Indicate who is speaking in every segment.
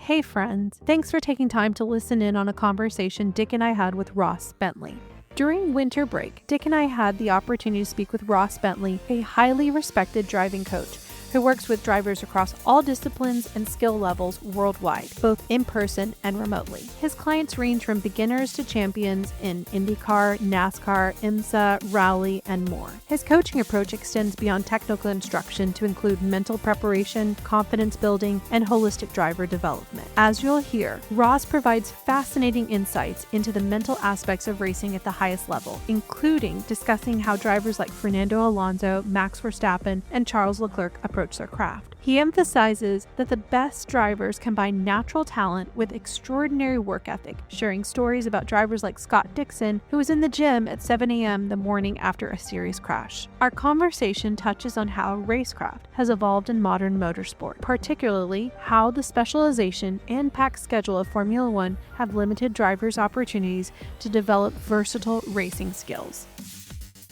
Speaker 1: Hey friends, thanks for taking time to listen in on a conversation Dick and I had with Ross Bentley. During winter break, Dick and I had the opportunity to speak with Ross Bentley, a highly respected driving coach who works with drivers across all disciplines and skill levels worldwide, both in person and remotely. His clients range from beginners to champions in IndyCar, NASCAR, IMSA, rally, and more. His coaching approach extends beyond technical instruction to include mental preparation, confidence building, and holistic driver development. As you'll hear, Ross provides fascinating insights into the mental aspects of racing at the highest level, including discussing how drivers like Fernando Alonso, Max Verstappen, and Charles Leclerc approach their craft. He emphasizes that the best drivers combine natural talent with extraordinary work ethic, sharing stories about drivers like Scott Dixon, who was in the gym at 7 a.m. the morning after a serious crash. Our conversation touches on how Racecraft has evolved in modern motorsport, particularly how the specialization and packed schedule of Formula One have limited drivers' opportunities to develop versatile racing skills.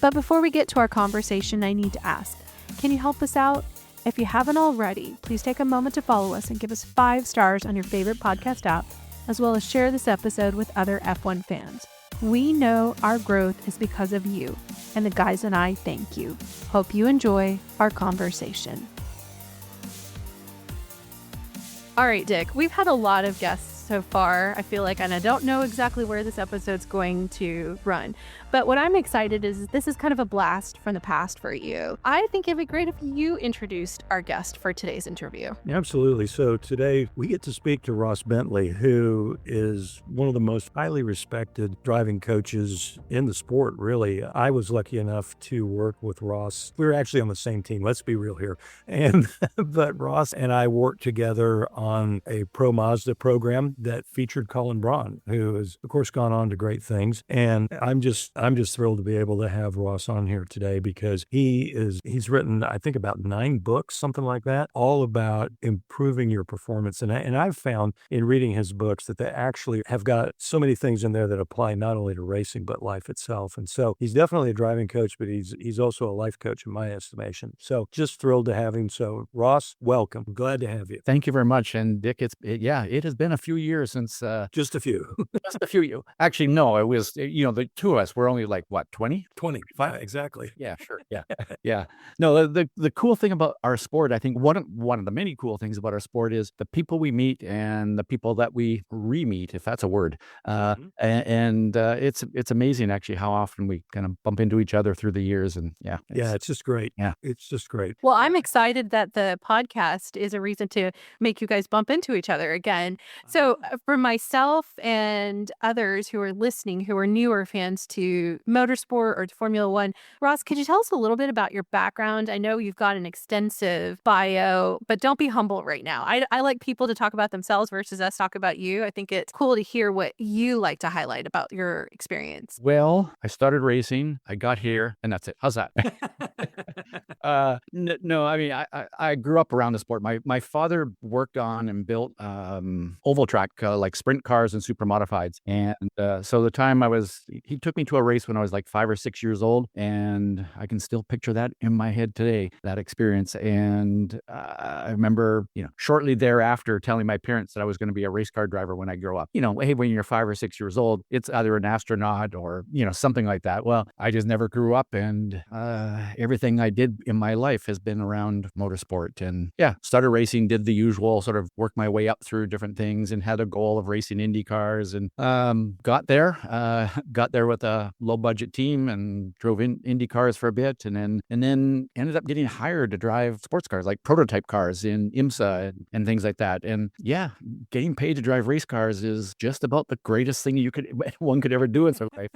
Speaker 1: But before we get to our conversation, I need to ask, can you help us out? If you haven't already, please take a moment to follow us and give us 5 stars on your favorite podcast app, as well as share this episode with other F1 fans. We know our growth is because of you, and the guys and I thank you. Hope you enjoy our conversation. All right, Dick, we've had a lot of guests so far, I feel like, and I don't know exactly where this episode's going to run. But what I'm excited is this is kind of a blast from the past for you. I think it'd be great if you introduced our guest for today's interview.
Speaker 2: Absolutely. So today we get to speak to Ross Bentley, who is one of the most highly respected driving coaches in the sport, really. I was lucky enough to work with Ross. We were actually on the same team. Let's be real here. But Ross and I worked together on a Pro Mazda program that featured Colin Braun, who has, of course, gone on to great things. And I'm just thrilled to be able to have Ross on here today because he's written, I think, about 9 books, something like that, all about improving your performance. And I've found in reading his books that they actually have got so many things in there that apply not only to racing, but life itself. And so he's definitely a driving coach, but he's also a life coach in my estimation. So just thrilled to have him. So Ross, welcome. Glad to have you.
Speaker 3: Thank you very much. And Dick, it has been a few years since
Speaker 2: just a few.
Speaker 3: Just a few. Actually, no, it was, the two of us were only like, what, 20?
Speaker 2: 25, exactly.
Speaker 3: Yeah, sure. Yeah. Yeah. No, the cool thing about our sport, I think one of the many cool things about our sport is the people we meet and the people that we re-meet, if that's a word. It's amazing actually how often we kind of bump into each other through the years. And
Speaker 2: it's just great.
Speaker 3: Yeah.
Speaker 2: It's just great.
Speaker 1: Well, I'm excited that the podcast is a reason to make you guys bump into each other again. So for myself and others who are listening, who are newer fans to motorsport or to Formula One, Ross, could you tell us a little bit about your background? I know you've got an extensive bio, but don't be humble right now. I like people to talk about themselves versus us talk about you. I think it's cool to hear what you like to highlight about your experience.
Speaker 3: Well, I started racing, I got here, and that's it. How's that? No, I mean, I grew up around the sport. My father worked on and built oval track, like sprint cars and super modifieds. And so the time he took me to a race when I was like 5 or 6 years old. And I can still picture that in my head today, that experience. And I remember, shortly thereafter telling my parents that I was going to be a race car driver when I grow up. Hey, when you're 5 or 6 years old, it's either an astronaut or, something like that. Well, I just never grew up, and everything I did in my life has been around motorsport. And started racing, did the usual sort of work my way up through different things and had a goal of racing Indy cars, and got there with a low budget team and drove Indy cars for a bit, and then ended up getting hired to drive sports cars like prototype cars in IMSA and things like that. And getting paid to drive race cars is just about the greatest thing one could ever do in their life.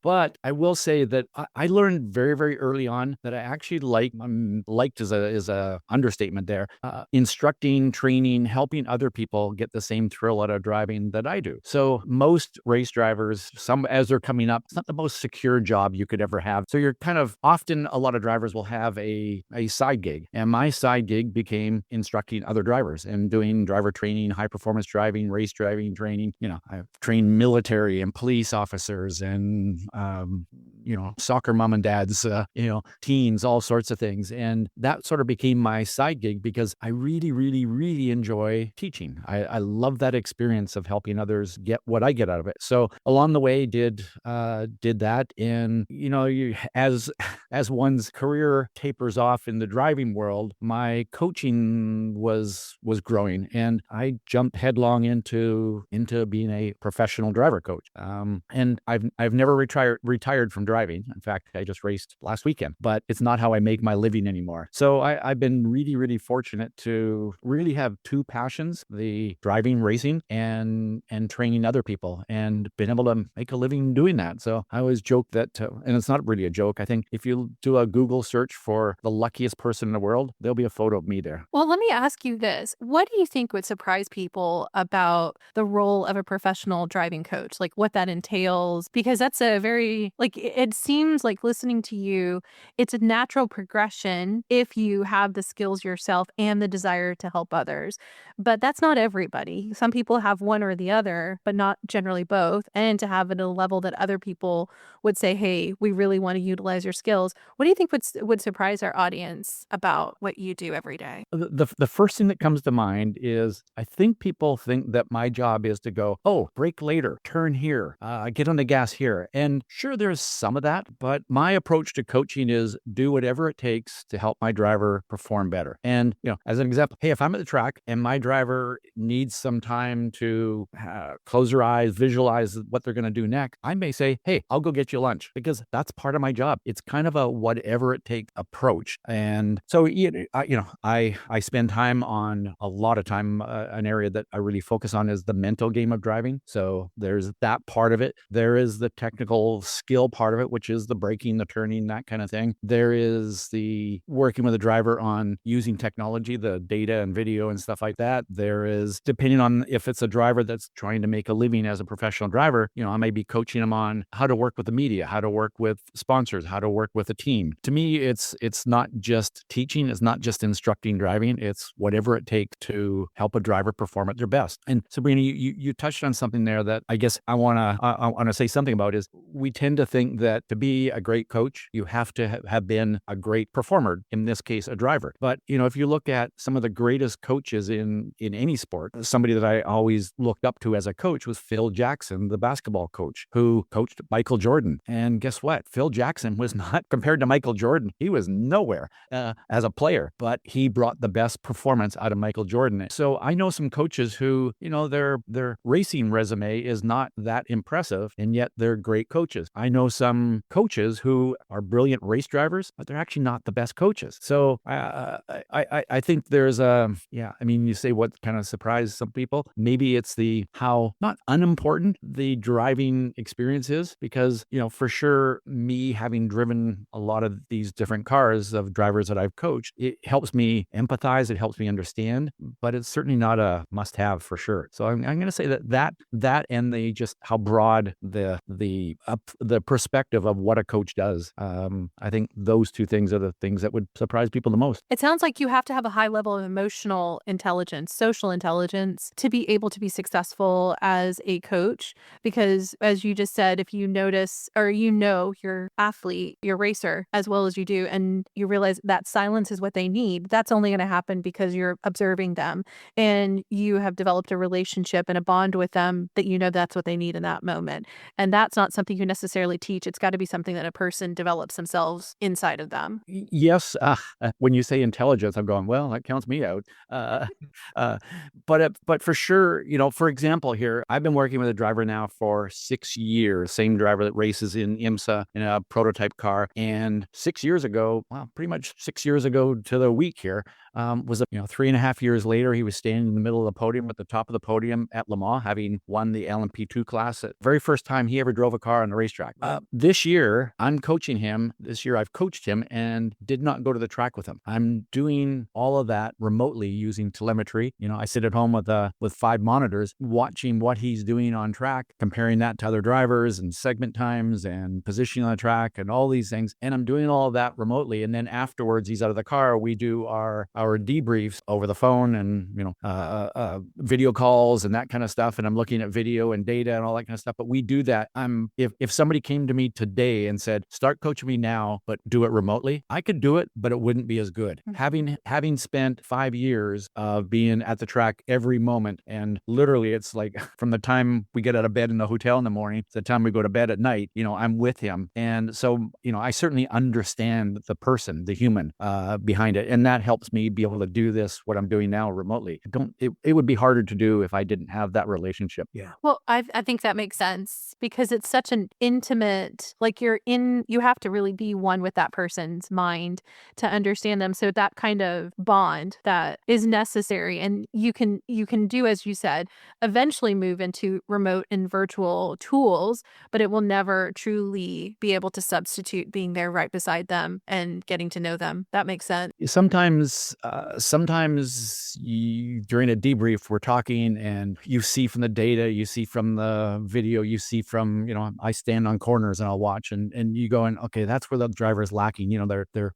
Speaker 3: But I will say that I learned very, very early on that I actually liked is a understatement there, instructing, training, helping other people get the same thrill out of driving that I do. So most race drivers, as they're coming up, it's not the most secure job you could ever have. So you're kind of, often a lot of drivers will have a side gig. And my side gig became instructing other drivers and doing driver training, high performance driving, race driving training. I've trained military and police officers and, soccer mom and dads, teens, all sorts of things. And that sort of became my side gig because I really, really, really enjoy teaching. I love that experience of helping others get what I get out of it. So along the way, did that. And, as one's career tapers off in the driving world, my coaching was growing, and I jumped headlong into being a professional driver coach. And I've never retired from driving. In fact, I just raced last weekend, but it's not how I make my living anymore. So I've been really, really fortunate to really have two passions: the driving, racing, and training other people, and been able to make a living doing that. So I always joke that, and it's not really a joke, I think if you do a Google search for the luckiest person in the world, there'll be a photo of me there.
Speaker 1: Well, let me ask you this. What do you think would surprise people about the role of a professional driving coach? Like what that entails? Because that's a very, it seems like listening to you, it's a natural progression if you have the skills yourself and the desire to help others. But that's not everybody. Some people have one or the other, but not generally both. And to have it at a level that other people would say, hey, we really want to utilize your skills. What do you think would surprise our audience about what you do every day?
Speaker 3: The first thing that comes to mind is I think people think that my job is to go, oh, brake later, turn here, get on the gas here. And sure, there's some of that, but my approach to coaching is do whatever it takes to help my driver perform better. And, as an example, hey, if I'm at the track and my driver needs some time to close their eyes, visualize what they're going to do next, I may say, hey, I'll go get you lunch, because that's part of my job. It's kind of a whatever it takes approach. And so, I spend time on a lot of time. An area that I really focus on is the mental game of driving. So there's that part of it. There is the technical skill part of it, which is the braking, the turning, that kind of thing. There is the working with the driver on using technology, the data and video and stuff like that. There is, depending on if it's a driver that's trying to make a living as a professional driver, I may be coaching them on how to work with the media, how to work with sponsors, how to work with a team. To me, it's not just teaching, it's not just instructing driving, it's whatever it takes to help a driver perform at their best. And Sabrina, you touched on something there that I guess I want to say something about. Is we tend to think that to be a great coach, you have to have been a great performer, in this case, a driver. But, if you look at some of the greatest coaches in any sport, somebody that I always looked up to as a coach was Phil Jackson, the basketball coach who coached Michael Jordan. And guess what? Phil Jackson was not, compared to Michael Jordan, he was nowhere as a player, but he brought the best performance out of Michael Jordan. So I know some coaches who, their racing resume is not that impressive, and yet they're great coaches. I know some coaches who are brilliant race drivers, but they're actually not the best coaches. So I think there's you say what kind of surprised some people. Maybe it's how not unimportant the driving experience is, because, for sure, me having driven a lot of these different cars of drivers that I've coached, it helps me empathize, it helps me understand, but it's certainly not a must-have for sure. So I'm going to say that and just how broad the perspective of what a coach does. I think those two things are the things that would surprise people the most.
Speaker 1: It sounds like you have to have a high level of emotional intelligence, social intelligence, to be able to be successful as a coach. Because as you just said, if you notice or your athlete, your racer, as well as you do, and you realize that silence is what they need, that's only going to happen because you're observing them and you have developed a relationship and a bond with them that that's what they need in that moment. And that's not something you necessarily teach. It's got to be something that a person develops themselves inside of them.
Speaker 3: Yes. When you say intelligence, I'm going, well, that counts me out. But for sure, for example, here, I've been working with a driver now for 6 years, same driver that races in IMSA in a prototype car. And 6 years ago, pretty much 6 years ago to the week here, was 3.5 years later, he was standing in the middle of the podium, at the top of the podium at Le Mans, having won the LMP2 class. The very first time he ever drove a car on the racetrack. This year, I'm coaching him. This year, I've coached him and did not go to the track with him. I'm doing all of that remotely using telemetry. I sit at home with 5 monitors, watching what he's doing on track, comparing that to other drivers and segment times and positioning on the track and all these things. And I'm doing all of that remotely. And then afterwards, he's out of the car. We do our debriefs over the phone and, video calls and that kind of stuff. And I'm looking at video and data and all that kind of stuff. But we do that. If somebody came to me me today and said, start coaching me now, but do it remotely, I could do it, but it wouldn't be as good. Having spent 5 years of being at the track every moment, and literally it's like from the time we get out of bed in the hotel in the morning to the time we go to bed at night, I'm with him. And so, I certainly understand the person, the human behind it. And that helps me be able to do this, what I'm doing now remotely. It would be harder to do if I didn't have that relationship.
Speaker 2: Yeah.
Speaker 1: Well, I think that makes sense because it's such an intimate, like you have to really be one with that person's mind to understand them. So that kind of bond that is necessary, and you can do, as you said, eventually move into remote and virtual tools, but it will never truly be able to substitute being there right beside them and getting to know them. That makes sense.
Speaker 3: Sometimes during a debrief, we're talking and you see from the data, you see from the video, you see from, I stand on corners and I'll watch and you going, okay, that's where the driver is lacking.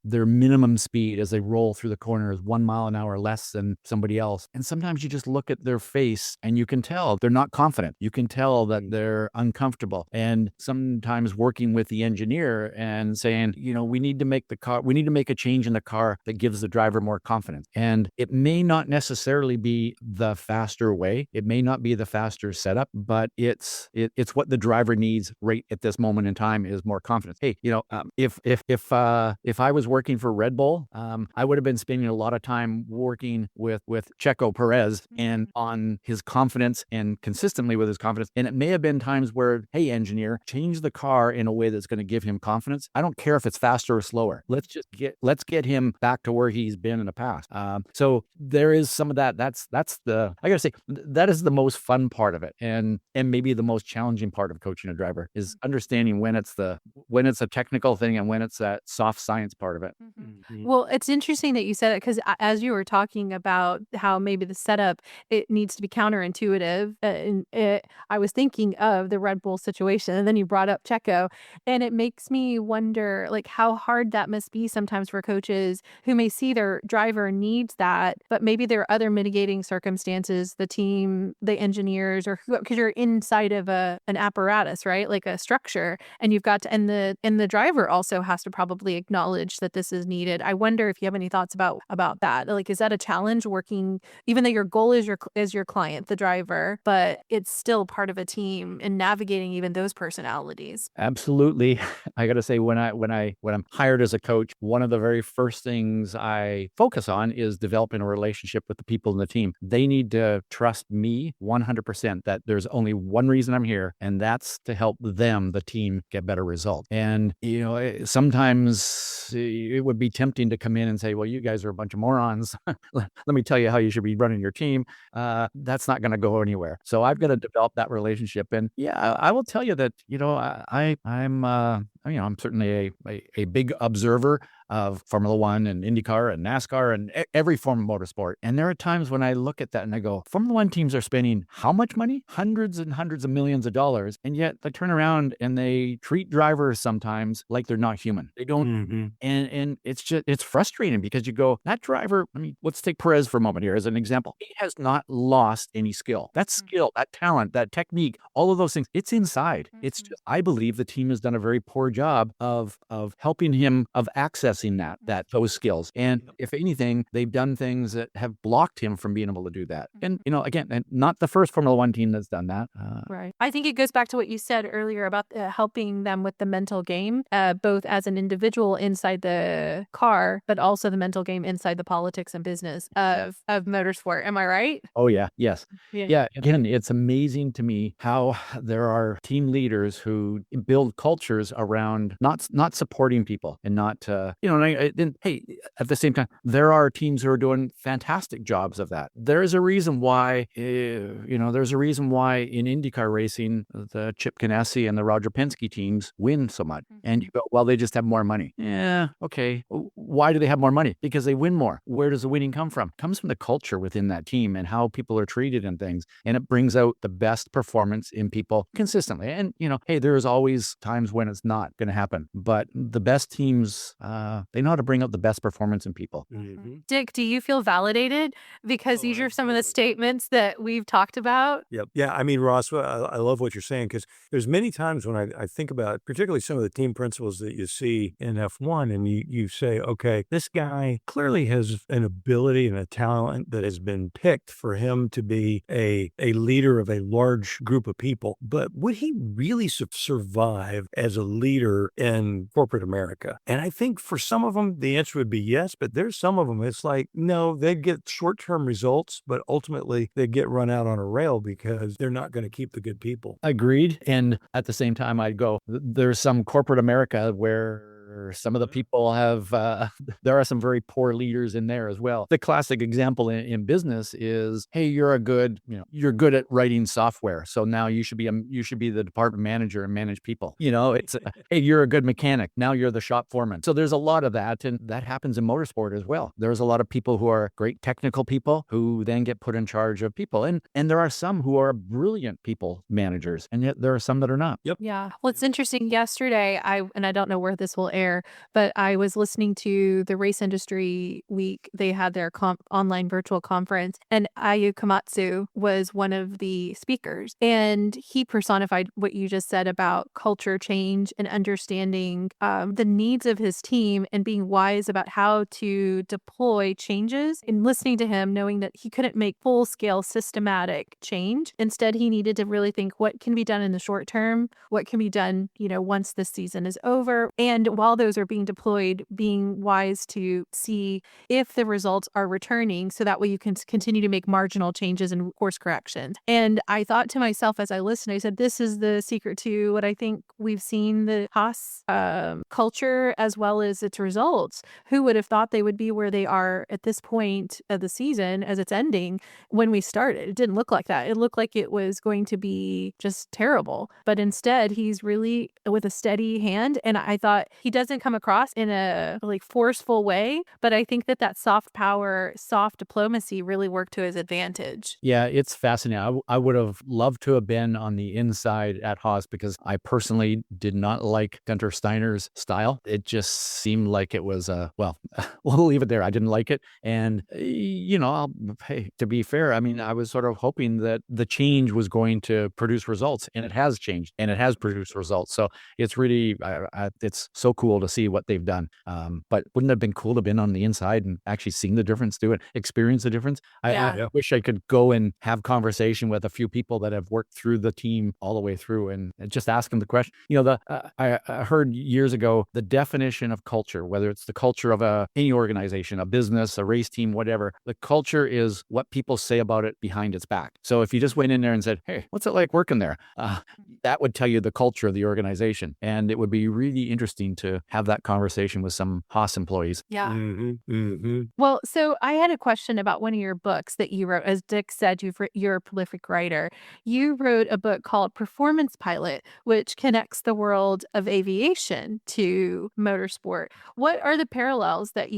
Speaker 3: Their minimum speed as they roll through the corner is 1 mile an hour less than somebody else. And sometimes you just look at their face and you can tell they're not confident. You can tell that they're uncomfortable. And sometimes working with the engineer and saying, we need to make a change in the car that gives the driver more confidence. And it may not necessarily be the faster way. It may not be the faster setup, but it's what the driver needs right at this moment in time is more confidence. Hey, if I was working for Red Bull, I would have been spending a lot of time working with Checo Perez and on his confidence and consistently with his confidence. And it may have been times where, hey, engineer, change the car in a way that's going to give him confidence. I don't care if it's faster or slower. Let's get him back to where he's been in the past. So there is some of that. I gotta say, that is the most fun part of it, and maybe the most challenging part of coaching a driver is understanding when it's a technical thing and when it's that soft science part of it.
Speaker 1: Well, it's interesting that you said it because as you were talking about how maybe the setup, it needs to be counterintuitive. I was thinking of the Red Bull situation, and then you brought up Checo, and it makes me wonder like how hard that must be sometimes for coaches who may see their driver needs that, but maybe there are other mitigating circumstances, the team, the engineers, or because you're inside of an apparatus, right? Like a structure, and you've got to, and the driver also has to probably acknowledge that this is needed. I wonder if you have any thoughts about that. Like, is that a challenge working, even though your goal is your client, the driver, but it's still part of a team and navigating even those personalities?
Speaker 3: Absolutely. I got to say, when I'm hired as a coach, one of the very first things I focus on is developing a relationship with the people in the team. They need to trust me 100% that there's only one reason I'm here, and that's to help them, the team, get better results. And, sometimes it would be tempting to come in and say, well, you guys are a bunch of morons. Let me tell you how you should be running your team. That's not going to go anywhere. So I've got to develop that relationship. And yeah, I will tell you that, I'm certainly a big observer of Formula One and IndyCar and NASCAR and every form of motorsport. And there are times when I look at that and I go, Formula One teams are spending how much money? Hundreds and hundreds of millions of dollars. And yet they turn around and they treat drivers sometimes like they're not human. They don't. And it's frustrating because you go, that driver, let's take Perez for a moment here as an example. He has not lost any skill. That skill, that talent, that technique, all of those things, it's inside. It's just, I believe the team has done a very poor job of helping him, of accessing those skills. And if anything, they've done things that have blocked him from being able to do that. And, again, and not the first Formula One team that's done that.
Speaker 1: Right. I think it goes back to what you said earlier about helping them with the mental game, both as an individual inside the car, but also the mental game inside the politics and business of motorsport. Am I right?
Speaker 3: Oh, yeah. Yes.
Speaker 1: Yeah.
Speaker 3: Again, it's amazing to me how there are team leaders who build cultures around not supporting people and not, hey, at the same time, there are teams who are doing fantastic jobs of that. There's a reason why, in IndyCar racing, the Chip Ganassi and the Roger Penske teams win so much. And you go, well, they just have more money. Yeah, okay. Why do they have more money? Because they win more. Where does the winning come from? It comes from the culture within that team and how people are treated and things. And it brings out the best performance in people consistently. And, hey, there's always times when it's not going to happen. But the best teams, they know how to bring out the best performance in people.
Speaker 2: Mm-hmm.
Speaker 1: Dick, do you feel validated? Because these are some of the
Speaker 2: Absolutely.
Speaker 1: statements that we've talked about.
Speaker 2: Yep. Yeah. I mean, Ross, I love what you're saying, because there's many times when I think about particularly some of the team principles that you see in F1, and you say, okay, this guy clearly has an ability and a talent that has been picked for him to be a leader of a large group of people. But would he really survive as a leader in corporate America? And I think for some of them, the answer would be yes, but there's some of them, it's like, no, they'd get short-term results, but ultimately they get run out on a rail because they're not going to keep the good people.
Speaker 3: Agreed. And at the same time, I'd go, there's some corporate America where some of the people have, there are some very poor leaders in there as well. The classic example in business is, hey, you're good at writing software. So now you should be the department manager and manage people. It's, hey, you're a good mechanic. Now you're the shop foreman. So there's a lot of that. And that happens in motorsport as well. There's a lot of people who are great technical people who then get put in charge of people. And there are some who are brilliant people managers. And yet there are some that are not.
Speaker 2: Yep.
Speaker 1: Yeah. Well, it's interesting. Yesterday, I don't know where this will air, but I was listening to the Race Industry Week. They had their online virtual conference, and Ayu Komatsu was one of the speakers. And he personified what you just said about culture change and understanding the needs of his team and being wise about how to deploy changes. And listening to him, knowing that he couldn't make full-scale systematic change. Instead, he needed to really think what can be done in the short term, what can be done, once the season is over. And while those are being deployed, being wise to see if the results are returning, so that way you can continue to make marginal changes and course corrections. And I thought to myself as I listened, I said, this is the secret to what I think we've seen the Haas culture as well as its results. Who would have thought they would be where they are at this point of the season as it's ending when we started? It didn't look like that. It looked like it was going to be just terrible. But instead, he's really with a steady hand. And I thought he doesn't come across in a forceful way, but I think that soft power, soft diplomacy really worked to his advantage.
Speaker 3: Yeah, it's fascinating. I would have loved to have been on the inside at Haas because I personally did not like Gunter Steiner's style. It just seemed like it was, we'll leave it there. I didn't like it. And, to be fair, I mean, I was sort of hoping that the change was going to produce results, and it has changed and it has produced results. So it's really, it's so cool to see what they've done. But wouldn't it have been cool to have been on the inside and actually seen the difference, do it, experience the difference? I wish I could go and have conversation with a few people that have worked through the team all the way through and just ask them the question. I heard years ago the definition of culture, whether it's the culture of any organization, a business, a race team, whatever. The culture is what people say about it behind its back. So if you just went in there and said, hey, what's it like working there? That would tell you the culture of the organization. And it would be really interesting to have that conversation with some Haas employees.
Speaker 1: Yeah.
Speaker 2: Mm-hmm. Mm-hmm.
Speaker 1: Well, so I had a question about one of your books that you wrote. As Dick said, you're a prolific writer. You wrote a book called Performance Pilot, which connects the world of aviation to motorsport. What are the parallels that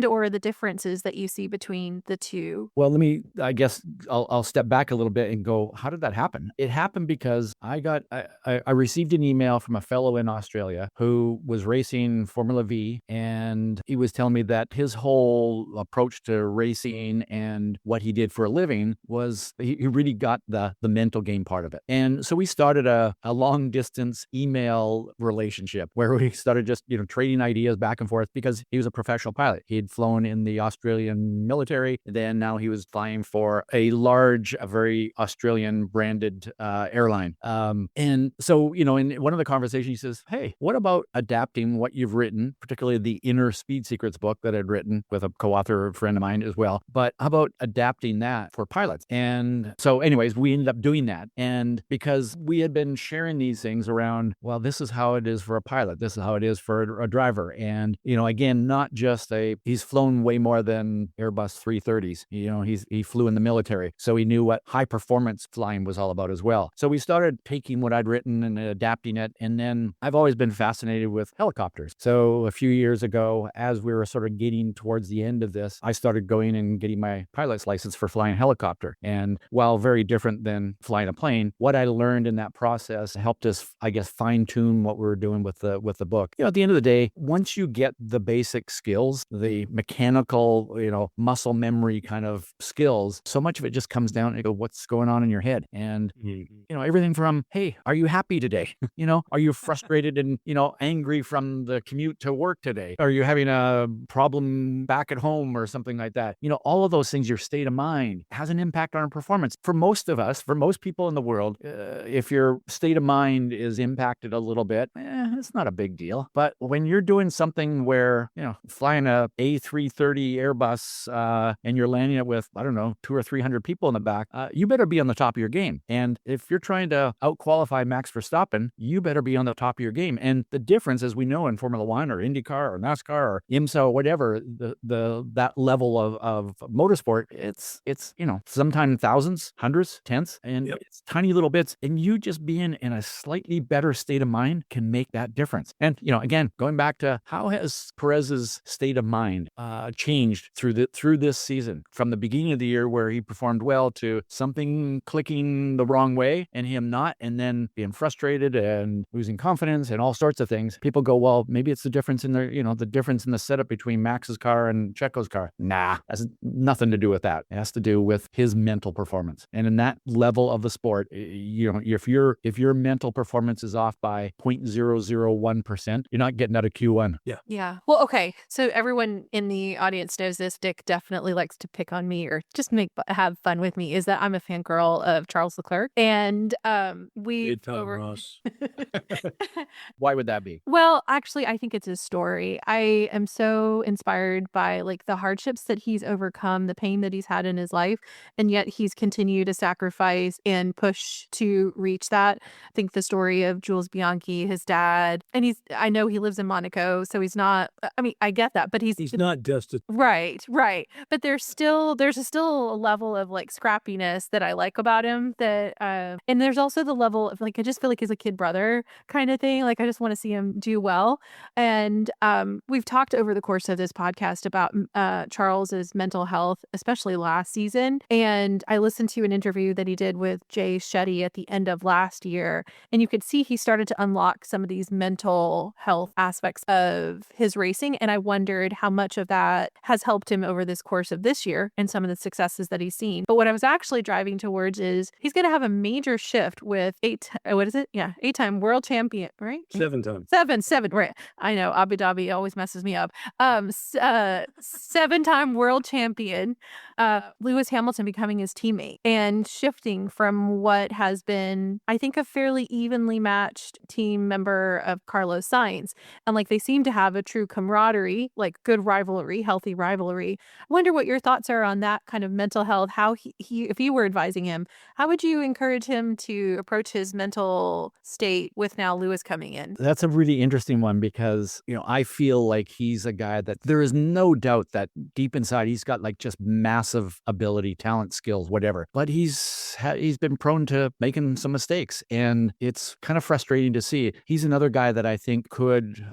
Speaker 1: or the differences that you see between the two?
Speaker 3: Well, I guess I'll step back a little bit and go, how did that happen? It happened because I received an email from a fellow in Australia who was racing Formula V, and he was telling me that his whole approach to racing and what he did for a living was he really got the mental game part of it. And so we started a long distance email relationship where we started just, trading ideas back and forth because he was a professional pilot. He had flown in the Australian military. Then now he was flying for a very Australian branded airline. And so, in one of the conversations, he says, hey, what about adapting what you've written, particularly the Inner Speed Secrets book that I'd written with a co-author friend of mine as well. But how about adapting that for pilots? And so anyways, we ended up doing that. And because we had been sharing these things around, well, this is how it is for a pilot. This is how it is for a driver. And, again, not just he's flown way more than Airbus 330s. He flew in the military. So he knew what high performance flying was all about as well. So we started taking what I'd written and adapting it. And then I've always been fascinated with helicopters. So a few years ago, as we were sort of getting towards the end of this, I started going and getting my pilot's license for flying a helicopter. And while very different than flying a plane, what I learned in that process helped us, I guess, fine tune what we were doing with the book. At the end of the day, once you get the basic skills, the mechanical, muscle memory kind of skills, so much of it just comes down to what's going on in your head. And, everything from, hey, are you happy today? Are you frustrated and, angry from the commute to work today? Are you having a problem back at home or something like that? All of those things, your state of mind has an impact on our performance. For most of us, for most people in the world, if your state of mind is impacted a little bit, it's not a big deal. But when you're doing something where, flying a A330 Airbus and you're landing it with, I don't know, 200 or 300 people in the back, you better be on the top of your game. And if you're trying to out-qualify Max Verstappen, you better be on the top of your game. And the difference, as we know in Formula One or IndyCar or NASCAR or IMSA or whatever, that level of motorsport, it's sometimes thousands, hundreds, tenths, and it's tiny little bits. And you just being in a slightly better state of mind can make that difference. And again, going back to how has Perez's state of mind changed through this season, from the beginning of the year where he performed well to something clicking the wrong way and him not, and then being frustrated and losing confidence and all sorts of things. People go, well, maybe it's the difference in the difference in the setup between Max's car and Checo's car. Nah, has nothing to do with that. It has to do with his mental performance. And in that level of the sport, if your mental performance is off by 0.001%, you're not getting out of Q1.
Speaker 1: Yeah. Well, okay. So everyone in the audience knows this. Dick definitely likes to pick on me or just have fun with me. Is that I'm a fangirl of Charles Leclerc, and
Speaker 2: Ross.
Speaker 3: Why would that be?
Speaker 1: Well, actually, I think it's his story. I am so inspired by the hardships that he's overcome, the pain that he's had in his life, and yet he's continued to sacrifice and push to reach that. I think the story of Jules Bianchi, his dad, and I know he lives in Monaco, so he's not, I get that, but he's
Speaker 2: not destitute.
Speaker 1: Right. But there's still a level of scrappiness that I like about him, that and there's also the level of I just feel like he's a kid brother kind of thing. I just want to see him do well. And we've talked over the course of this podcast about Charles's mental health, especially last season. And I listened to an interview that he did with Jay Shetty at the end of last year, and you could see he started to unlock some of these mental health aspects of his racing. And I wondered how much of that has helped him over this course of this year and some of the successes that he's seen. But what I was actually driving towards is he's going to have a major shift with eight-time world champion, right?
Speaker 2: 7 times.
Speaker 1: Seven, right. I know, Abu Dhabi always messes me up. 7-time world champion, Lewis Hamilton becoming his teammate and shifting from what has been, I think, a fairly evenly matched team member of Carlos Sainz. And they seem to have a true camaraderie, good rivalry, healthy rivalry. I wonder what your thoughts are on that kind of mental health. How he if you were advising him, how would you encourage him to approach his mental state with now Lewis coming in?
Speaker 3: That's a really interesting one because, I feel like he's a guy that there is no doubt that deep inside he's got just massive ability, talent, skills, whatever. But he's been prone to making some mistakes, and it's kind of frustrating to see. He's another guy that I think could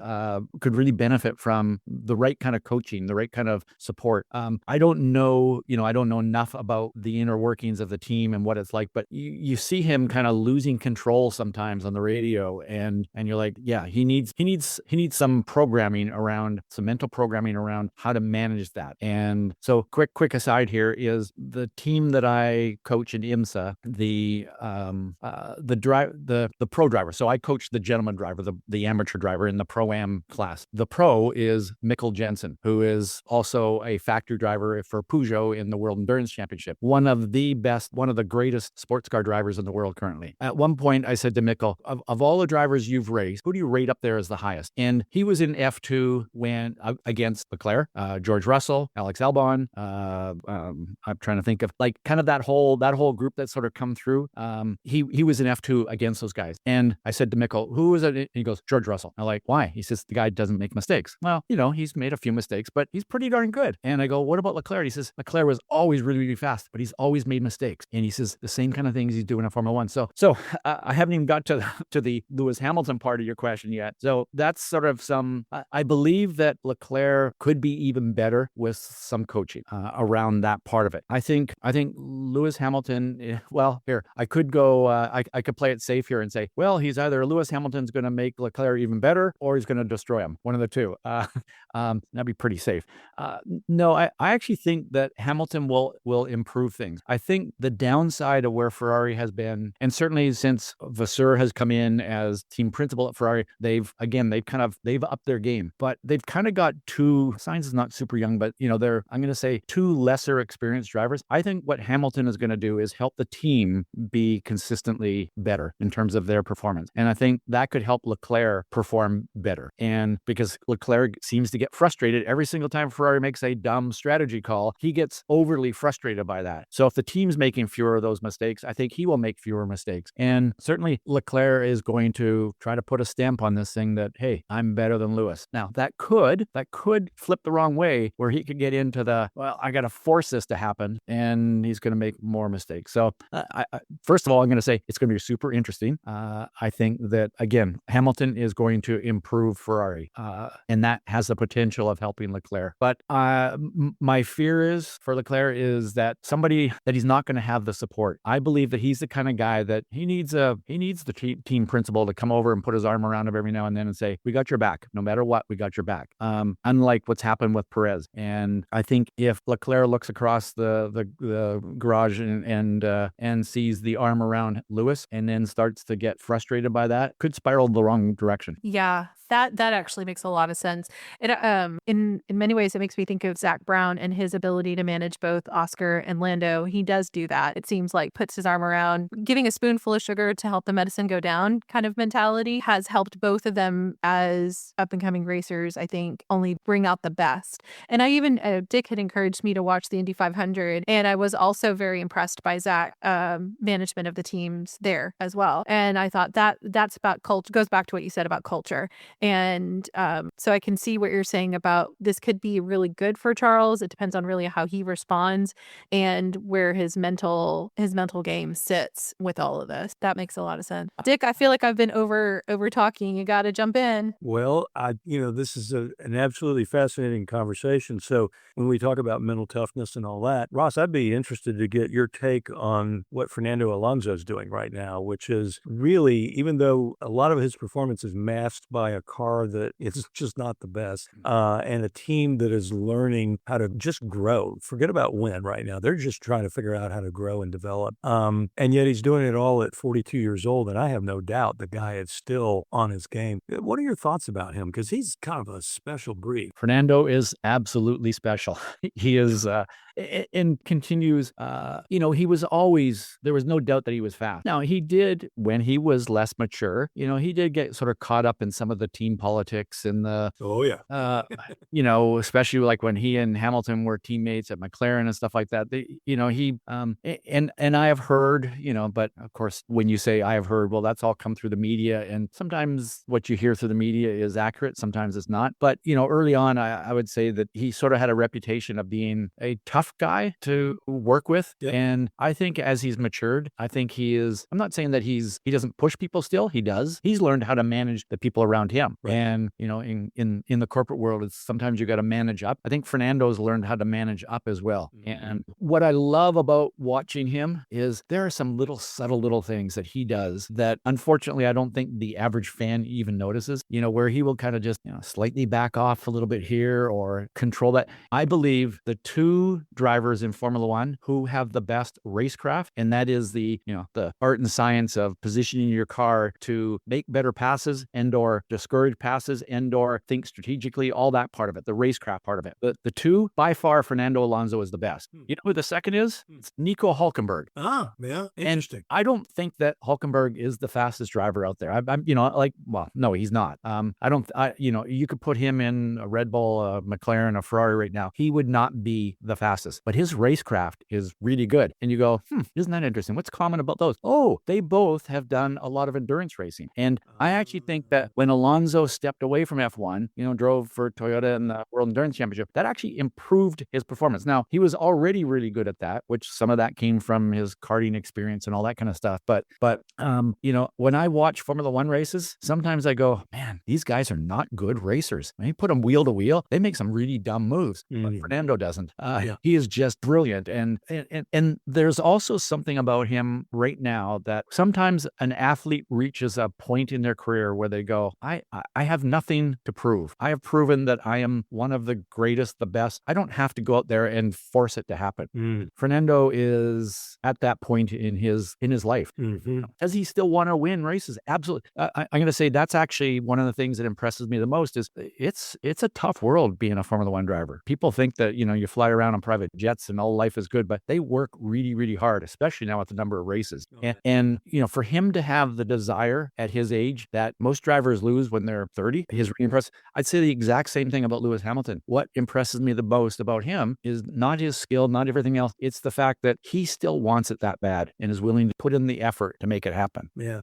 Speaker 3: really benefit from the right kind of coaching, the right kind of support. I don't know enough about the inner workings of the team and what it's like, but you see him kind of losing control sometimes on the radio, and you're like, yeah, he needs some programming around, some mental programming around how to manage that. And so quick aside here is the team that I coach in IMSA, the pro driver. So I coach the gentleman driver, the amateur driver in the pro-am class. The pro is Mikkel Jensen, who is also a factory driver for Peugeot in the World Endurance Championship. One of the greatest sports car drivers in the world currently. At one point, I said to Mikkel, of all the drivers you've raced, who do you rate up there as the highest? And he was in F2 when against Leclerc, George Russell, Alex Albon. I'm trying to think of kind of that whole group that sort of come through. He was an F2 against those guys. And I said to Mickle, who is it? And he goes, George Russell. I'm like, why? He says, the guy doesn't make mistakes. Well, he's made a few mistakes, but he's pretty darn good. And I go, what about Leclerc? He says, Leclerc was always really, really fast, but he's always made mistakes. And he says the same kind of things he's doing in Formula One. So I haven't even got to the Lewis Hamilton part of your question yet. So that's sort of I believe that Leclerc could be even better with some coaching around that part of it. I think Lewis Hamilton, well, here, I could go, I could play it safe here and say, well, he's either Lewis Hamilton's going to make Leclerc even better or he's going to destroy him. One of the two. That'd be pretty safe. No, I actually think that Hamilton will improve things. I think the downside of where Ferrari has been, and certainly since Vasseur has come in as team principal at Ferrari, they've upped their game, but they've kind of got two, Sainz is not super young, but they're, I'm going to say, two lesser experienced drivers. I think what Hamilton is going to do is help the team be consistently better in terms of their performance. And I think that could help Leclerc perform better. And because Leclerc seems to get frustrated every single time Ferrari makes a dumb strategy call, he gets overly frustrated by that. So if the team's making fewer of those mistakes, I think he will make fewer mistakes. And certainly Leclerc is going to try to put a stamp on this thing that, hey, I'm better than Lewis. Now that could flip the wrong way where he could get into I got to force this to happen, and he's going to make more mistakes. So first of all, I'm going to say it's going to be super interesting. I think that, again, Hamilton is going to improve Ferrari, and that has the potential of helping Leclerc. But my fear is for Leclerc is that he's not going to have the support. I believe that he's the kind of guy that he needs the team principal to come over and put his arm around him every now and then and say, we got your back. No matter what, we got your back. Unlike what's happened with Perez. And I think if Leclerc looks across the garage and sees the arm around Lewis and then starts to get frustrated by that, could spiral the wrong direction.
Speaker 1: Yeah. That actually makes a lot of sense. It in many ways it makes me think of Zach Brown and his ability to manage both Oscar and Lando. He does do that. It seems like puts his arm around, giving a spoonful of sugar to help the medicine go down kind of mentality has helped both of them as up and coming racers, I think, only bring out the best. And I even Dick had encouraged me to watch the Indy 500, and I was also very impressed by Zach management of the teams there as well. And I thought that's about culture, goes back to what you said about culture. And so I can see what you're saying about this could be really good for Charles. It depends on really how he responds and where his mental game sits with all of this. That makes a lot of sense. Dick, I feel like I've been over talking. You got to jump in.
Speaker 2: Well, this is an absolutely fascinating conversation. So when we talk about mental toughness and all that, Ross, I'd be interested to get your take on what Fernando Alonso is doing right now, which is really, even though a lot of his performance is masked by a car that is just not the best, and a team that is learning how to just grow. Forget about win right now. They're just trying to figure out how to grow and develop. And yet he's doing it all at 42 years old. And I have no doubt the guy is still on his game. What are your thoughts about him? Because he's kind of a special breed.
Speaker 3: Fernando is absolutely special. He is, and continues, he was always, there was no doubt that he was fast. Now, he did, when he was less mature, he did get sort of caught up in some of the team politics and especially like when he and Hamilton were teammates at McLaren and stuff like that. And I have heard, but of course, when you say I have heard, well, that's all come through the media. And sometimes what you hear through the media is accurate. Sometimes it's not. But, early on, I would say that he sort of had a reputation of being a tough guy to work with. Yep. And I think as he's matured, I think I'm not saying that he doesn't push people still. He does. He's learned how to manage the people around him. Right. And, in the corporate world, it's sometimes you got to manage up. I think Fernando's learned how to manage up as well. Mm-hmm. And what I love about watching him is there are some subtle little things that he does that unfortunately I don't think the average fan even notices, where he will kind of just, slightly back off a little bit here or control that. I believe the two drivers in Formula One who have the best racecraft, and that is the art and science of positioning your car to make better passes and or discourage passes and or think strategically, all that part of it, the racecraft part of it. The two, by far, Fernando Alonso is the best. You know who the second is? It's Nico Hülkenberg.
Speaker 2: Ah, yeah, interesting.
Speaker 3: And I don't think that Hülkenberg is the fastest driver out there. No, he's not. You could put him in a Red Bull, a McLaren, a Ferrari right now. He would not be the fastest, but his racecraft is really good. And you go, isn't that interesting? What's common about those? Oh, they both have done a lot of endurance racing. And I actually think that when Alonso stepped away from F1, drove for Toyota in the World Endurance Championship, that actually improved his performance. Now, he was already really good at that, which some of that came from his karting experience and all that kind of stuff. But when I watch Formula One races, sometimes I go, man, these guys are not good racers. When you put them wheel to wheel, they make some really dumb moves. But Fernando doesn't. He is just brilliant. And there's also something about him right now that sometimes an athlete reaches a point in their career where they go, I have nothing to prove. I have proven that I am one of the greatest, the best. I don't have to go out there and force it to happen. Fernando is at that point in his life. Does he still want to win races? Absolutely. I'm going to say that's actually one of the things that impresses me the most is it's a tough world being a Formula One driver. People think that, you fly around on private jets and all life is good, but they work really, really hard, especially now with the number of races. And for him to have the desire at his age that most drivers lose when they're 30 is really impressive. I'd say the exact same thing about Lewis Hamilton. What impresses me the most about him is not his skill, not everything else. It's the fact that he still wants it that bad and is willing to put in the effort to make it happen.
Speaker 2: Yeah.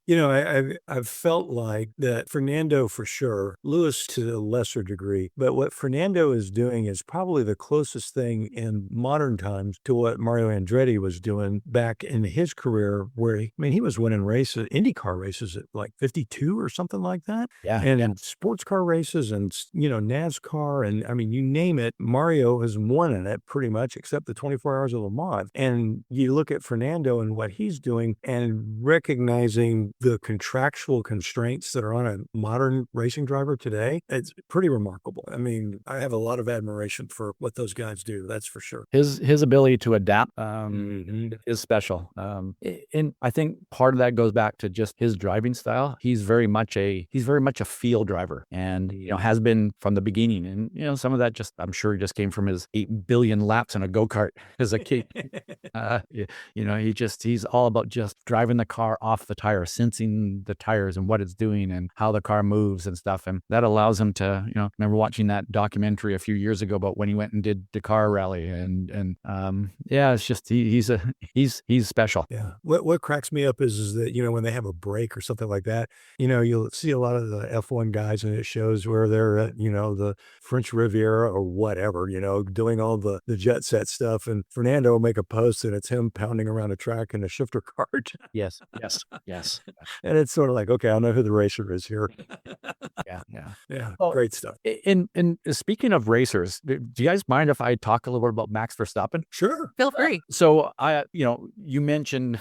Speaker 2: I've felt like that Fernando for sure, Lewis to a lesser degree, but what Fernando is doing is probably the closest thing in modern times to what Mario Andretti was doing back in his career, where he was winning races, IndyCar races at like 52 or something like that.
Speaker 3: Yeah.
Speaker 2: And sports car races and, NASCAR and you name it, Mario has won in it pretty much except the 24 hours of Le Mans. And you look at Fernando and what he's doing and recognizing the contractual constraints that are on a modern racing driver today, it's pretty remarkable. I have a lot of admiration for what those guys do. That's for sure.
Speaker 3: His ability to adapt is special. And I think part of that goes back to just his driving style. He's very much a field driver and, has been from the beginning. And, some of that I'm sure just came from his 8 billion laps in a go-kart as a kid. He's all about just driving the car off the tire, sensing the tires and what it's doing and how the car moves and stuff. And that allows him to, remember watching that documentary a few years ago about when he went and did Dakar Rally it's just, he's special.
Speaker 2: Yeah. What cracks me up is that, when they have a break or something like that, you'll see a lot of the F1 guys and it shows where they're at, the French Riviera or whatever, doing all the jet set stuff. And Fernando will make a post and it's him pounding around a track in a shifter cart.
Speaker 3: Yes.
Speaker 2: And it's sort of like, okay, I know who the racer is here.
Speaker 3: Yeah.
Speaker 2: Great stuff.
Speaker 3: And speaking of racers, do you guys mind if I talk a little bit about Max Verstappen?
Speaker 2: Sure.
Speaker 1: Feel free.
Speaker 3: So you mentioned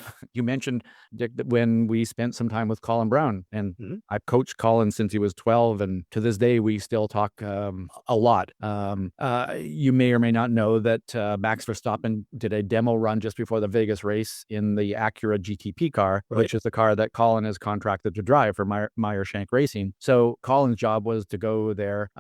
Speaker 3: Dick, that when we spent some time with Colin Brown, and I've coached Colin since he was 12, and to this day we still talk a lot. You may or may not know that Max Verstappen did a demo run just before the Vegas race in the Acura GTP car, which is the car that Colin is contracted to drive for Meyer Shank Racing. So Colin's job was to go there,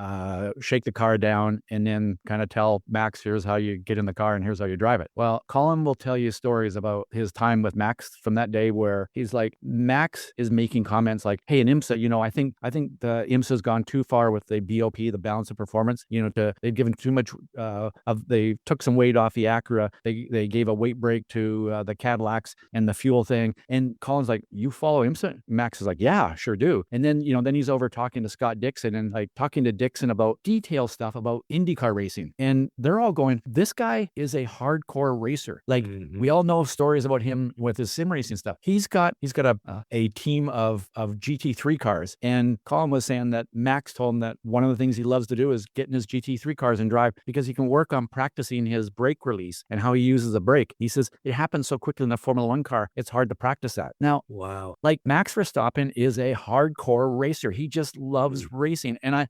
Speaker 3: shake the car down, and then kind of tell Max, here's how you get in the car and here's how you drive it. Well, Colin will tell you stories about his time with Max from that day where he's like, Max is making comments like, hey, in IMSA, I think the IMSA's gone too far with the BOP, the balance of performance, they've given too much they took some weight off the Acura. They gave a weight break to the Cadillacs and the fuel thing. And Colin's like, you follow IMSA? Max is like, yeah, sure do. And then, then he's over talking to Scott Dixon and like talking to Dixon about detail stuff about IndyCar racing. And they're all going, this guy is a hardcore racer. Like we all know stories about him with his sim racing stuff. He's got a team of GT3 cars. And Colin was saying that Max told him that one of the things he loves to do is get in his GT3 cars and drive because he can work on practicing his brake release and how he uses a brake. He says it happens so quickly in the Formula One car, it's hard to practice that. Now,
Speaker 2: wow,
Speaker 3: like Max Verstappen is a hardcore racer. He just loves racing. And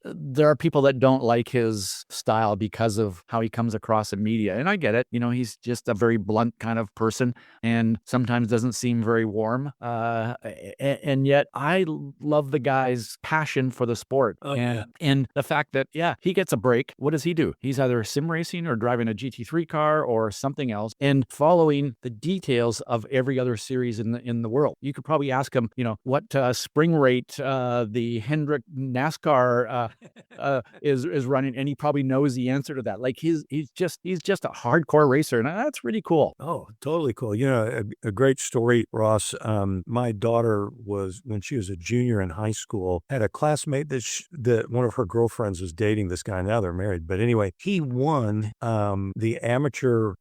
Speaker 3: there are people that don't like his style because of how he comes across in media. And I get it. He's just a very blunt kind of person and sometimes doesn't seem very warm. And yet I love the guy's passion for the sport. And the fact that, he gets a break. What does he do? He's either sim racing or driving a GT3 car or something else and following the details of every other series in the world. You could probably ask him, what spring rate the Hendrick NASCAR is running, and he probably knows the answer to that. Like he's just a hardcore racer, and that's really cool.
Speaker 2: Oh, totally cool. A great story, Ross. My daughter was, when she was a junior in high school, had a classmate that one of her girlfriends was dating this guy. Now they're married. But anyway, he won the amateur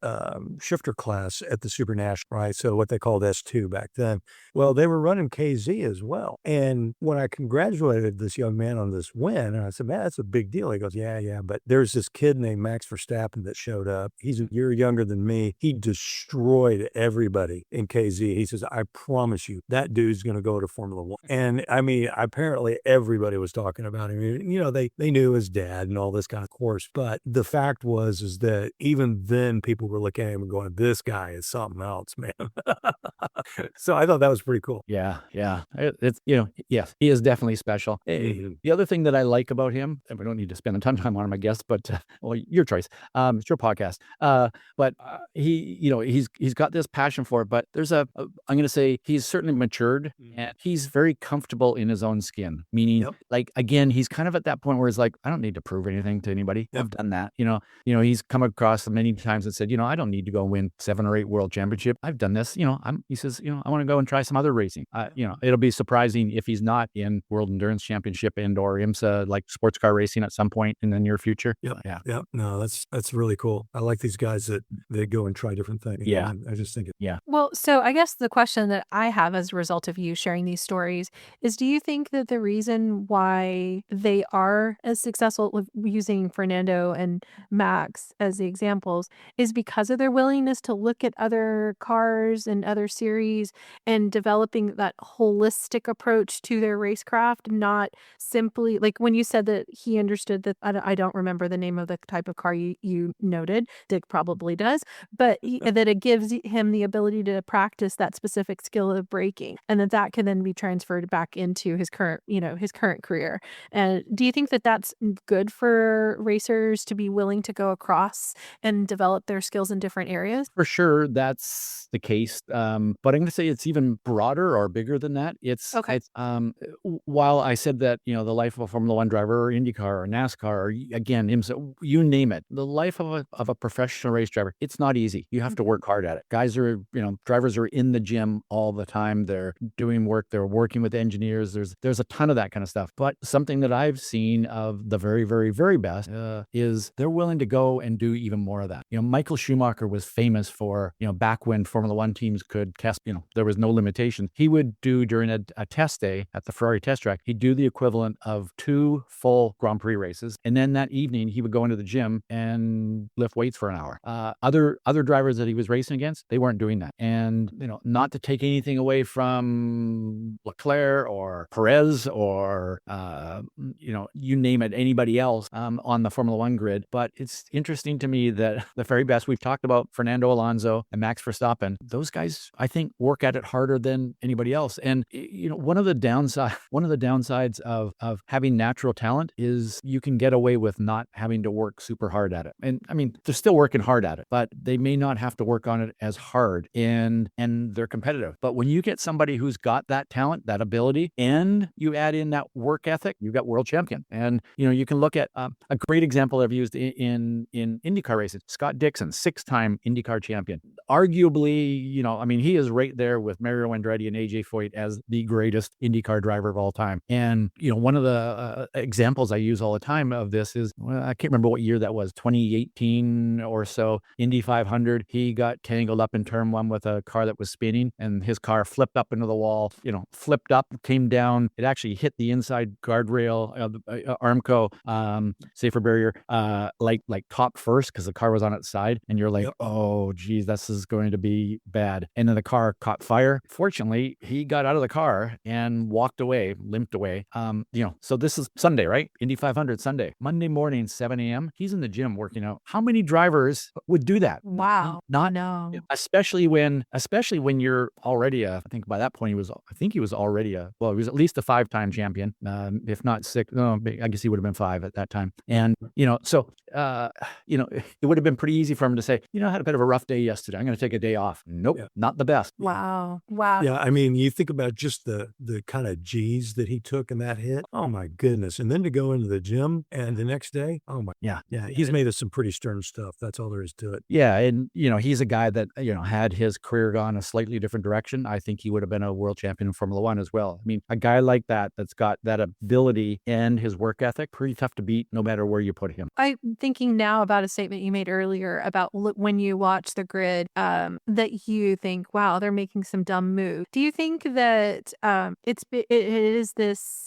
Speaker 2: shifter class at the Super National, right? So what they called S2 back then. Well, they were running KZ as well. And when I congratulated this young man on this win, and I said, man, that's a big deal. He goes, yeah. But there's this kid named Max Verstappen that showed up. He's a year younger than me. He destroyed everybody in KZ. He says, I promise you, that dude's going to go to Formula One. And I mean, apparently everybody was talking about him. They knew his dad and all this kind of course. But the fact is that even then people were looking at him and going, this guy is something else, man. So I thought that was pretty cool.
Speaker 3: Yeah. It's, yes, he is definitely special. The other thing that I like about him, and we don't need to spend a ton of time on him, I guess, but well, your choice. It's your podcast. But he's got this passion for it, but I'm going to say he's certainly matured and he's very comfortable in his own skin, meaning like, again, he's kind of at that point where he's like, I don't need to prove anything to anybody. I've done that. He's come across many times and said, I don't need to go win 7 or 8 world championship. I've done this. He says, I want to go and try some other racing. It'll be surprising if he's not in World Endurance Championship and or IMSA, like sports car racing at some point in the near future.
Speaker 2: Yep. No, that's really cool. I like these guys that they go and try different things.
Speaker 3: Yeah.
Speaker 2: I just think it.
Speaker 1: Well, so I guess the question that I have as a result of you sharing these stories is, do you think that the reason why they are as successful with using Fernando and Max as the examples is because of their willingness to look at other cars and other series and developing that holistic approach to their racecraft, not simply like when you said that he understood that, I don't remember the name of the type of car you noted, Dick probably does, but that it gives him the ability to practice that specific skill of braking, and that can then be transferred back into his current career. And do you think that that's good for racers to be willing to go across and develop their skills in different areas?
Speaker 3: For sure, that's the case. But I'm going to say it's even broader or bigger than that. It's while I said that, the life of a Formula One driver or IndyCar or NASCAR or again, IMSA, you name it, the life of a professional race driver, it's not easy. You have to work hard at it. Guys are, drivers are in the gym all the time. They're doing work. They're working with engineers. There's a ton of that kind of stuff. But something that I've seen of the very, very, very best is they're willing to go and do even more of that. Michael Schumacher was famous for, back when Formula One teams could test, there was no limitation. He would do during a test day at the Ferrari test track, he'd do the equivalent of 2 full Grand Prix races. And then that evening he would go into the gym and lift weights for an hour. Other drivers that he was racing against, they weren't doing that. And, not to take anything away from Leclerc or Perez or, you name it, anybody else on the Formula One grid. But it's interesting to me that the very best, we've talked about Fernando Alonso and Max Verstappen, those guys, I think, work at it harder than anybody else. And, one of the downsides of having natural talent is you can get away with not having to work super hard at it. And I mean, they're still working hard at it, but they may not have to work on it as hard, and they're competitive. But when you get somebody who's got that talent, that ability, and you add in that work ethic, you've got world champion. And, you can look at a great example I've used in IndyCar races, Scott Dixon, 6-time IndyCar champion. Arguably, he is right there with Mario Andretti and AJ Foyt as the greatest IndyCar driver of all time. And, one of the examples I use all the time of this is, I can't remember what year that was, 2018 or so, Indy 500. He got tangled up in turn 1 with a car that was spinning, and his car flipped up into the wall, flipped up, came down. It actually hit the inside guardrail of the Armco safer barrier, like top first, because the car was on its side. And you're like, oh, geez, this is going to be bad. And then the car caught fire. Fortunately, he got out of the car and limped away. So this is Sunday, right? Indy 500 Sunday. Monday morning, 7 a.m., he's in the gym working out. How many drivers would do that?
Speaker 1: Wow.
Speaker 3: No. Especially when you're already I think by that point he was already he was at least a 5-time champion, if not 6. No, I guess he would have been 5 at that time. And, so, it would have been pretty easy for him to say, I had a bit of a rough day yesterday. I'm I'm going to take a day off. Nope,
Speaker 2: Yeah.
Speaker 3: not the best.
Speaker 1: Wow. Wow.
Speaker 2: Yeah, I mean, you think about just the kind of G's that he took in that hit. Oh my goodness! And then to go into the gym and the next day, oh my,
Speaker 3: Yeah.
Speaker 2: yeah, he's made us some pretty stern stuff. That's all there is to it.
Speaker 3: Yeah, and he's a guy that had his career gone a slightly different direction, I think he would have been a world champion in Formula One as well. I mean, a guy like that's got that ability and his work ethic, pretty tough to beat no matter where you put him.
Speaker 1: I'm thinking now about a statement you made earlier about when you watch the grid, that you think, wow, they're making some dumb moves. Do you think that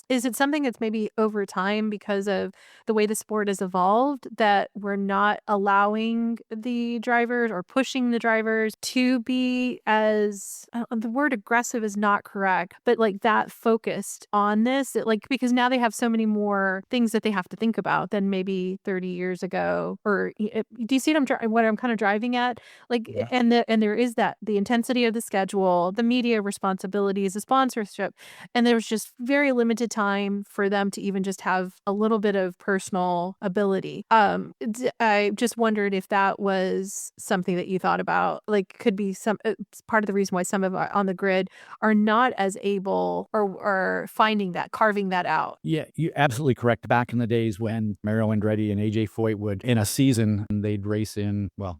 Speaker 1: is it something that's maybe over time because of the way the sport has evolved that we're not allowing the drivers or pushing the drivers to be as, the word aggressive is not correct, but like that focused on this, because now they have so many more things that they have to think about than maybe 30 years ago. Or do you see what I'm kind of driving at?
Speaker 2: Yeah.
Speaker 1: And there is the intensity of the schedule, the media responsibilities, the sponsorship, and there was just very limited time for them to even just have a little bit of personal ability. I just wondered if that was something that you thought about, could be it's part of the reason why some of on the grid are not as able or carving that out.
Speaker 3: Yeah, you're absolutely correct. Back in the days when Mario Andretti and AJ Foyt would, in a season, they'd race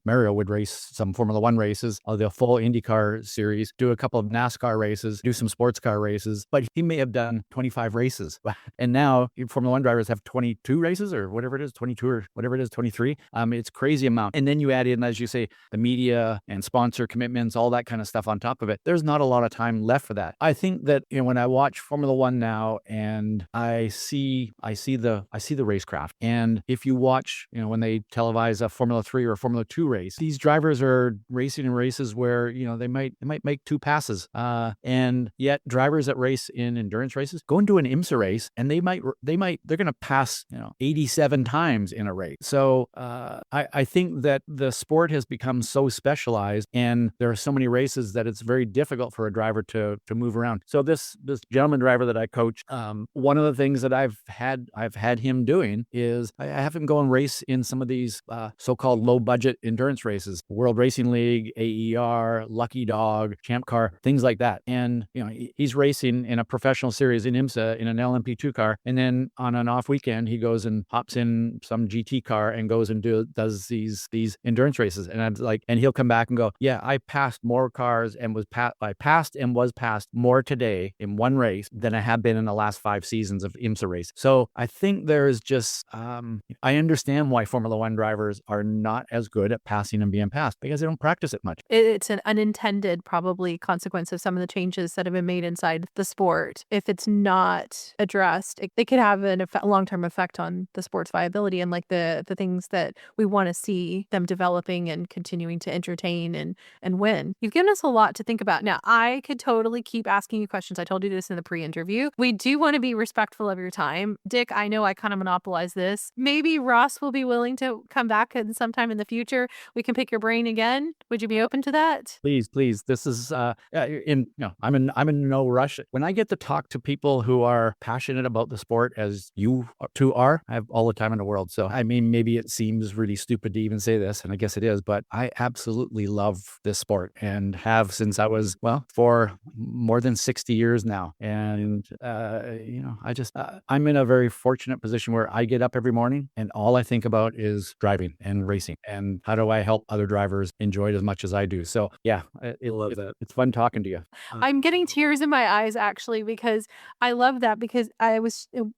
Speaker 3: Mario would race some Formula One races, the full IndyCar series, do a couple of NASCAR races, do some sports car races, but he may have done 25 races. And now Formula One drivers have 22 races or whatever it is, 22 or whatever it is, 23. It's crazy amount. And then you add in, as you say, the media and sponsor commitments, all that kind of stuff on top of it. There's not a lot of time left for that. I think that when I watch Formula One now and I see the Racecraft, and if you watch, when they televise a Formula 3 or a Formula 2 race, these drivers are racing in races where, they might make two passes. And yet drivers that race in endurance races go into an IMSA race and they're going to pass, 87 times in a race. So I think that the sport has become so specialized and there are so many races that it's very difficult for a driver to move around. So this gentleman driver that I coach, one of the things that I've had him doing is I have him go and race in some of these so-called low-budget endurance races, World Racing League, AER, Lucky Dog, Champ Car, things like that. And he's racing in a professional series in IMSA in an LMP2 car, and then on an off weekend he goes and hops in some GT car and goes and does these endurance races. And I'm like, and he'll come back and go, yeah, I passed more cars and was passed more today in one race than I have been in the last 5 seasons of IMSA race. So I think there is just, I understand why Formula One drivers are not as good at passing and being passed because they don't practice it much.
Speaker 1: It's an unintended probably consequence of some of the changes that have been made inside the sport. If it's not addressed, they could have a long-term effect on the sport's viability and the things that we want to see them developing and continuing to entertain and win. You've given us a lot to think about. Now, I could totally keep asking you questions. I told you this in the pre-interview. We do want to be respectful of your time. Dick, I know I kind of monopolize this. Maybe Ross will be willing to come back and sometime in the future we can pick your brain again. Would you be open to that?
Speaker 3: Please. This is I'm in no rush. When I get to talk to people who are passionate about the sport, as you two are, I have all the time in the world. So I mean, maybe it seems really stupid to even say this, and I guess it is, but I absolutely love this sport and have since I was for more than 60 years now. And I'm in a very fortunate position where I get up every morning and all I think about is driving and racing and how do I help other drivers enjoy it as much as I do. So yeah, I love that. It's fun talking to you.
Speaker 1: I'm getting tears in my eyes actually because I love that because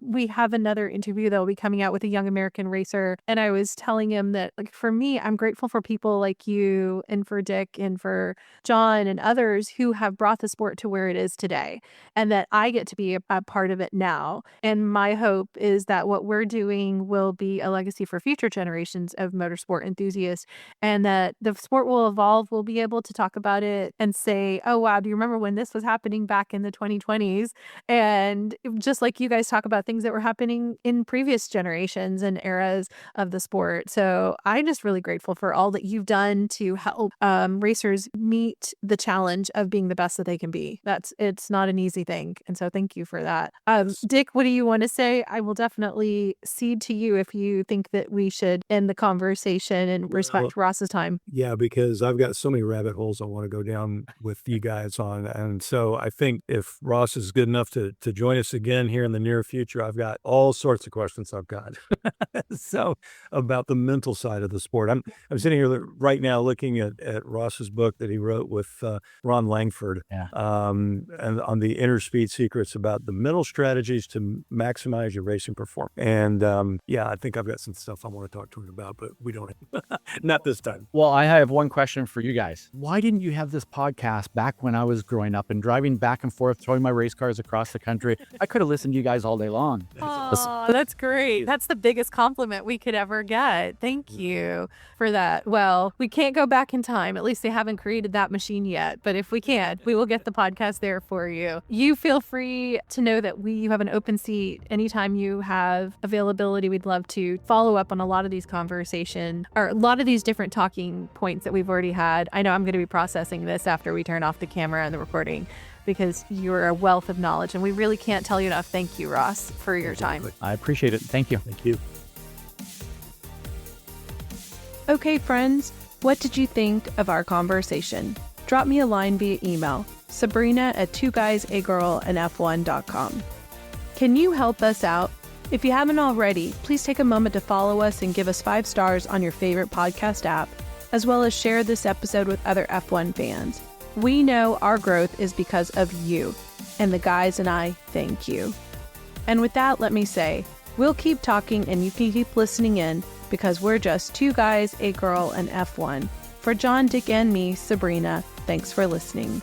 Speaker 1: we have another interview that will be coming out with a young American racer, and I was telling him that for me, I'm grateful for people like you and for Dick and for John and others who have brought the sport to where it is today, and that I get to be a part of it now. And my hope is that what we're doing will be a legacy for future generations of motorsport enthusiasts, and that the sport will evolve. We'll be able to talk about it and say, oh, wow, do you remember when this was happening back in the 2020s? And just like you guys talk about things that were happening in previous generations and eras of the sport. So I'm just really grateful for all that you've done to help racers meet the challenge of being the best that they can be. It's not an easy thing. And so thank you for that. Dick, what do you want to say? I will definitely cede to you if you think that we should end the conversation and respect Ross's time.
Speaker 2: Yeah, because because I've got so many rabbit holes I want to go down with you guys on. And so I think if Ross is good enough to join us again here in the near future, I've got all sorts of questions I've got. So about the mental side of the sport. I'm sitting here right now looking at Ross's book that he wrote with Ron Langford, and on the inner speed secrets about the mental strategies to maximize your racing performance. And I think I've got some stuff I want to talk to him about, but we don't not this time.
Speaker 3: Well, I have one question for you guys. Why didn't you have this podcast back when I was growing up and driving back and forth, throwing my race cars across the country? I could have listened to you guys all day long.
Speaker 1: Oh, that's great. That's the biggest compliment we could ever get. Thank you for that. Well, we can't go back in time. At least they haven't created that machine yet. But if we can, we will get the podcast there for you. You feel free to know that you have an open seat anytime you have availability. We'd love to follow up on a lot of these conversations or a lot of these different talking points that we've already had. I know I'm going to be processing this after we turn off the camera and the recording, because you're a wealth of knowledge, and we really can't tell you enough. Thank you, Ross, for your time.
Speaker 3: I appreciate it. Thank you.
Speaker 2: Thank you.
Speaker 1: Okay, friends, what did you think of our conversation? Drop me a line via email, sabrina@2guysagirlandf1.com. Can you help us out? If you haven't already, please take a moment to follow us and give us 5 stars on your favorite podcast app, as well as share this episode with other F1 fans. We know our growth is because of you, and the guys and I thank you. And with that, let me say, we'll keep talking and you can keep listening in, because we're just 2 guys, a girl, and F1. For John, Dick, and me, Sabrina, thanks for listening.